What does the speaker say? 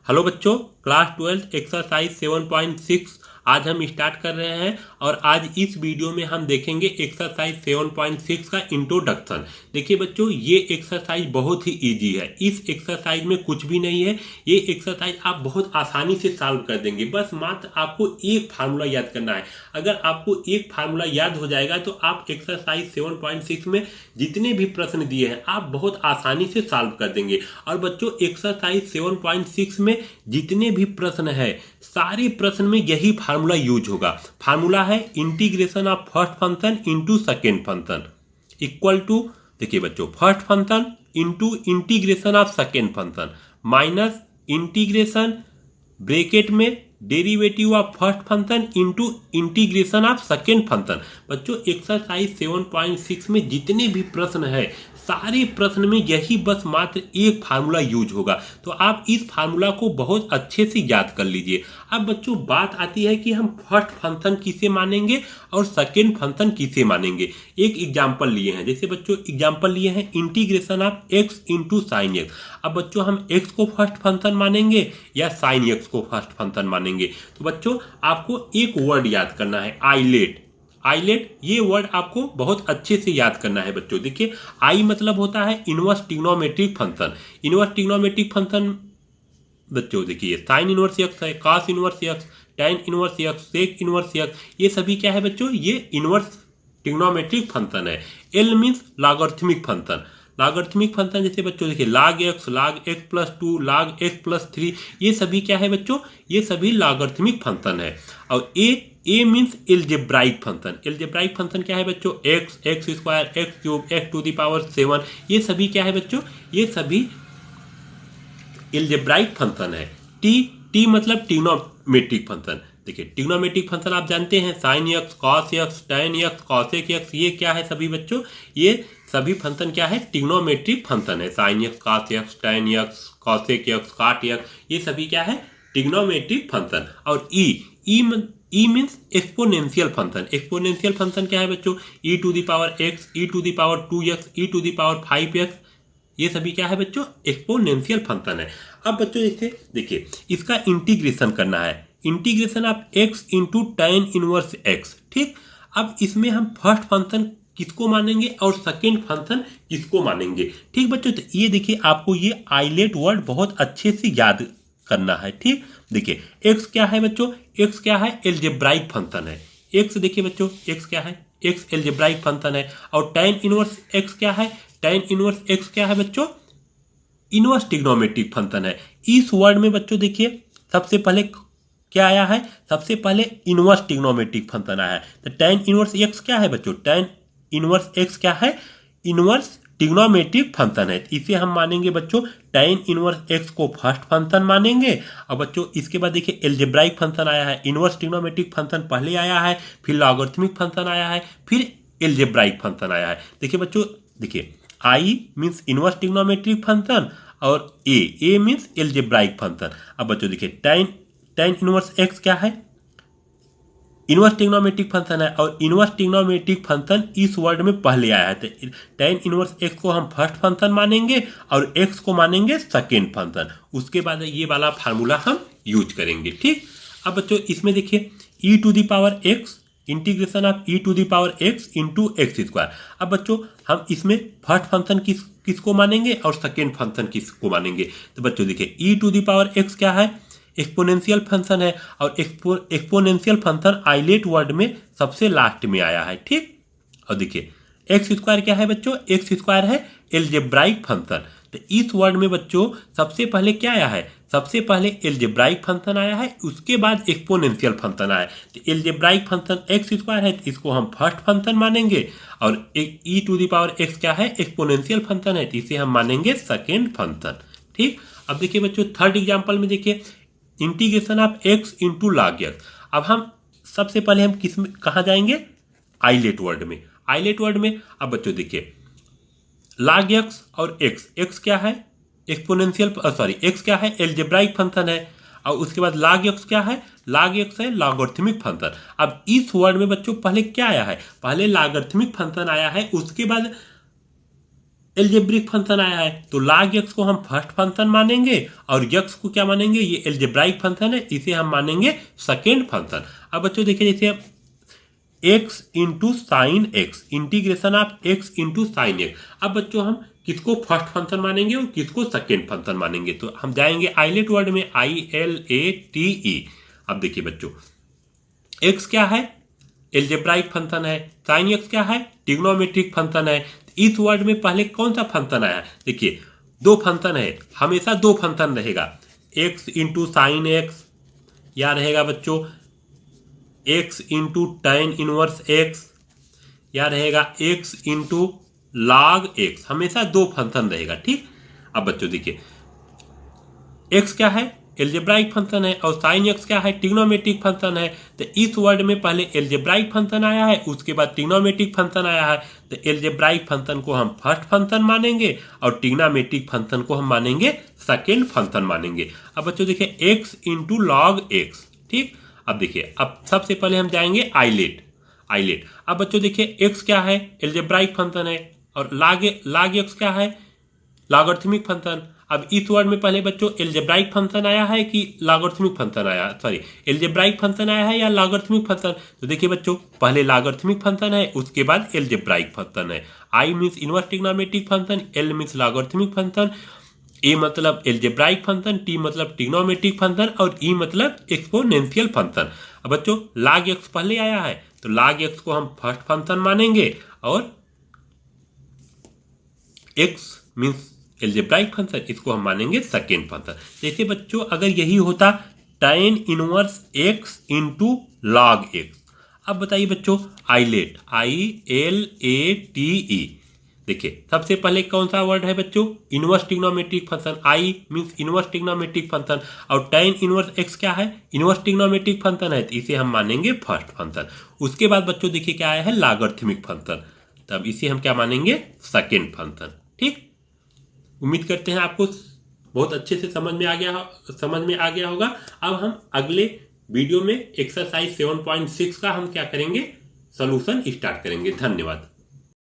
Hello बच्चों, class 12 exercise 7.6 आज हम स्टार्ट कर रहे हैं और आज इस वीडियो में हम देखेंगे एक्सरसाइज 7.6 का इंट्रोडक्शन। देखिए बच्चों, ये एक्सरसाइज बहुत ही इजी है। इस एक्सरसाइज में कुछ भी नहीं है। ये एक्सरसाइज आप बहुत आसानी से सॉल्व कर देंगे। बस मात्र आपको एक फार्मूला याद करना है। अगर आपको एक फार्मूला याद हो जाएगा तो आप एक्सरसाइज 7.6 में जितने भी प्रश्न दिए हैं आप बहुत आसानी से सॉल्व कर देंगे। और बच्चों, एक्सरसाइज 7.6 में जितने भी प्रश्न है सारे प्रश्न में यही फार्मूला यूज होगा। फार्मूला है integration of first function into second function equal to, देखिए बच्चों, first function into integration of second function minus integration bracket में derivative of first function into integration of second function. बच्चों, exercise 7.6 में जितने भी प्रश्न है सारे प्रश्न में यही बस मात्र एक फार्मूला यूज होगा। तो आप इस फार्मूला को बहुत अच्छे से याद कर लीजिए। अब बच्चों, बात आती है कि हम फर्स्ट फंक्शन किसे मानेंगे और सेकेंड फंक्शन किसे मानेंगे। एक एग्जाम्पल लिए हैं, जैसे बच्चों एग्जाम्पल लिए हैं integration of x into sine x. अब बच्चों, हम एक्स को फर्स्ट फंक्शन मानेंगे या साइन एक्स को फर्स्ट फंक्शन मानेंगे। तो बच्चों, आपको एक वर्ड याद करना है, आइलेट। आइलेट, ये वर्ड आपको बहुत अच्छे से याद करना है बच्चों। देखिए, आई मतलब होता है inverse trigonometric function. Inverse trigonometric function बच्चों देखिए, साइन इनवर्स एक्स है, cos inverse x, tan inverse x, sec inverse x, ये सभी क्या है बच्चों, ये इनवर्स ट्रिग्नोमेट्रिक फंक्शन है। L means logarithmic function. Logarithmic function जैसे बच्चों देखिए log x plus 2, log x plus 3, ये सभी क्या है बच्चों, ये सभी लॉगरिथमिक फंक्शन है। और A means algebraic function. Algebraic function क्या है बच्चों, x square, x cube, x to the power 7, ये सभी क्या है बच्चों, ये सभी एल्जेब्राइक फंक्शन है। टी मतलब ट्रिग्नोमेट्रिक फंक्शन। देखिए, ट्रिग्नोमेट्रिक फंक्शन आप जानते हैं, sine x, cos x, tan x, cosec x, ये क्या है सभी बच्चों, ये सभी फंक्शन क्या है, ट्रिग्नोमेट्रिक फंक्शन है। Sine x, cos x, tan x, cosec x, cot x, ये सभी क्या है, ट्रिग्नोमेट्रिक फंक्शन। और E means exponential function. Exponential function क्या है बच्चों, e to the power x, e to the power 2x, e to the power 5x, ये सभी क्या है बच्चों, एक्सपोनेंशियल फंक्शन है। अब बच्चों जैसे देखिए, इसका इंटीग्रेशन करना है, integration of x into tan inverse x। ठीक, अब इसमें हम फर्स्ट फंक्शन किसको मानेंगे और सेकेंड फंक्शन किसको मानेंगे। ठीक बच्चों, तो ये देखिए, आपको ये आइलेट वर्ड बहुत अच्छे से याद करना है। ठीक, देखिए x क्या है बच्चों, x क्या है, एल्जेब्राइक फंक्शन है। x देखिए बच्चों, x क्या है, x एल्जेब्राइक फंक्शन है। और tan इनवर्स x क्या है, tan इनवर्स x क्या है बच्चों, इनवर्स ट्रिग्नोमेट्रिक फंक्शन है। इस वर्ड में बच्चों देखिए, सबसे पहले क्या आया है, सबसे पहले इनवर्स ट्रिग्नोमेट्रिक फंक्शन आया है। तो tan इनवर्स x क्या है बच्चों, tan इनवर्स x क्या है, इनवर्स ट्रिग्नोमेट्रिक फंक्शन है। इसे हम मानेंगे बच्चों tan इनवर्स x को फर्स्ट फंक्शन मानेंगे। और बच्चों इसके बाद देखिए एल्जेब्राइक फंक्शन आया है, इनवर्स ट्रिग्नोमेट्रिक फंक्शन पहले आया है, फिर लॉगरिथमिक फंक्शन आया है, फिर एल्जेब्राइक फंक्शन आया है। देखिए बच्चों, देखिए आई मीन्स इनवर्स ट्रिग्नोमेट्रिक फंक्शन और ए मीन्स एल्जेब्राइक फंक्शन। अब बच्चों देखिए, tan इनवर्स x क्या है, इनवर्स ट्रिग्नोमेट्रिक फंक्शन है। और इनवर्स ट्रिग्नोमेट्रिक फंक्शन इस वर्ड में पहले आया है, तो tan इनवर्स x को हम फर्स्ट फंक्शन मानेंगे और x को मानेंगे सेकेंड फंक्शन। उसके बाद ये वाला फार्मूला हम यूज करेंगे। ठीक, अब बच्चों इसमें देखिए e to the power x integration of e to the power x into x square. अब बच्चों हम इसमें फर्स्ट फंक्शन किसको मानेंगे और सेकेंड फंक्शन किसको मानेंगे। तो बच्चों देखिए, e to the power x क्या है, एक्सपोनेंशियल फंक्शन है। और एक्सपोनेंशियल फंक्शन आइलेट वर्ड में सबसे लास्ट में आया है। ठीक, और देखिए एक्स स्क्वायर क्या है बच्चों, एक्स स्क्वायर है एल्जेब्राइक फंक्शन। तो इस वर्ड में बच्चों सबसे पहले क्या आया है, सबसे पहले एल्जेब्राइक फंक्शन आया है, उसके बाद एक्सपोनेंशियल फंक्शन आया है। तो एल्जेब्राइक फंक्शन एक्स स्क्वायर है, तो इसको हम फर्स्ट फंक्शन मानेंगे। और ई टू द पावर एक्स क्या है, एक्सपोनेंशियल फंक्शन है, तो इसे हम मानेंगे सेकेंड फंक्शन। ठीक, अब देखिए बच्चों थर्ड एग्जाम्पल में देखिए integration of x into log x. अब हम सबसे पहले हम किस में कहाँ जाएंगे, आइलेट वर्ड में। आइलेट वर्ड में अब बच्चों देखिए, log x और x क्या है, एक्सपोनेंशियल x क्या है, एल्जेब्राइक फंक्शन है। और उसके बाद log x क्या है, log x है लॉगरिथमिक फंक्शन। अब इस वर्ड में बच्चों पहले क्या आया है, पहले लॉगरिथमिक फंक्शन आया है, उसके बाद एल्जेब्रिक फंक्शन आया है तो log x को हम फर्स्ट फंक्शन मानेंगे और x को क्या मानेंगे, ये एल्जेब्राइक फंक्शन है, इसे हम मानेंगे सेकेंड फंक्शन। अब बच्चों देखिए जैसे x into sine x, integration of x into sine x. अब बच्चों हम किसको फर्स्ट फंक्शन मानेंगे और किसको सेकेंड फंक्शन मानेंगे, तो हम जाएंगे आइलेट वर्ड में, ILATE। अब देखिए बच्चों x क्या है, एल्जेब्राइक फंक्शन है, साइन एक्स क्या है, ट्रिग्नोमेट्रिक फंक्शन है। इस वर्ड में पहले कौन सा फंक्शन आया, देखिए दो फंक्शन है, हमेशा दो फंक्शन रहेगा, x इंटू साइन एक्स या रहेगा बच्चों x into tan inverse x या रहेगा x इंटू लॉग एक्स, हमेशा दो फंक्शन रहेगा, ठीक। अब बच्चों देखिए x क्या है, एल्जेब्राइक फंक्शन है, और साइन एक्स क्या है, ट्रिग्नोमेट्रिक फंक्शन है। तो इस वर्ड में पहले एल्जेब्राइक फंक्शन आया है, उसके बाद ट्रिग्नोमेट्रिक फंक्शन आया है। तो एल्जेब्राइक फंक्शन को हम फर्स्ट फंक्शन मानेंगे और ट्रिग्नोमेट्रिक फंक्शन को हम मानेंगे सेकेंड फंक्शन मानेंगे। अब बच्चों देखिए एक्स इंटू लॉग एक्स, ठीक। अब देखिए अब सबसे पहले हम जाएंगे आइलेट। अब बच्चों देखिए एक्स क्या है, एल्जेब्राइक फंक्शन है, और लॉग एक्स क्या है, लॉगरिथमिक फंक्शन। अब इस वर्ड में पहले बच्चों एल्जेब्राइक फंक्शन आया है कि लॉगरिथमिक फंक्शन आया, सॉरी एल्जेब्राइक फंक्शन आया है या लॉगरिथमिक फंक्शन, तो देखिए बच्चों पहले लॉगरिथमिक फंक्शन है, उसके बाद एल्जेब्राइक फंक्शन है। I means inverse trigonometric function, L means logarithmic function, A मतलब एल्जेब्राइक फंक्शन, टी मतलब ट्रिग्नोमेट्रिक फंक्शन, और ई मतलब एक्सपोनेंशियल फंक्शन। अब बच्चों log x पहले आया है तो log x को हम फर्स्ट फंक्शन मानेंगे और x मीन्स एल्जेब्राइक फंक्शन, इसको हम मानेंगे सेकेंड फंक्शन। जैसे बच्चों अगर यही होता tan inverse x into log x. अब बताइए बच्चों आइलेट, ILATE, देखिए सबसे पहले कौन सा वर्ड है बच्चों, इनवर्स ट्रिग्नोमेट्रिक फंक्शन, आई मीन्स इनवर्स ट्रिग्नोमेट्रिक फंक्शन, और tan इनवर्स x क्या है, इनवर्स ट्रिग्नोमेट्रिक फंक्शन है, तो इसे हम मानेंगे फर्स्ट फंक्शन। उसके बाद बच्चों देखिए क्या आया है, लॉगरिथमिक फंक्शन, तब इसे हम क्या मानेंगे, सेकेंड फंक्शन, ठीक। उम्मीद करते हैं आपको बहुत अच्छे से समझ में आ गया होगा। अब हम अगले वीडियो में एक्सरसाइज 7.6 का हम क्या करेंगे, सॉल्यूशन स्टार्ट करेंगे। धन्यवाद।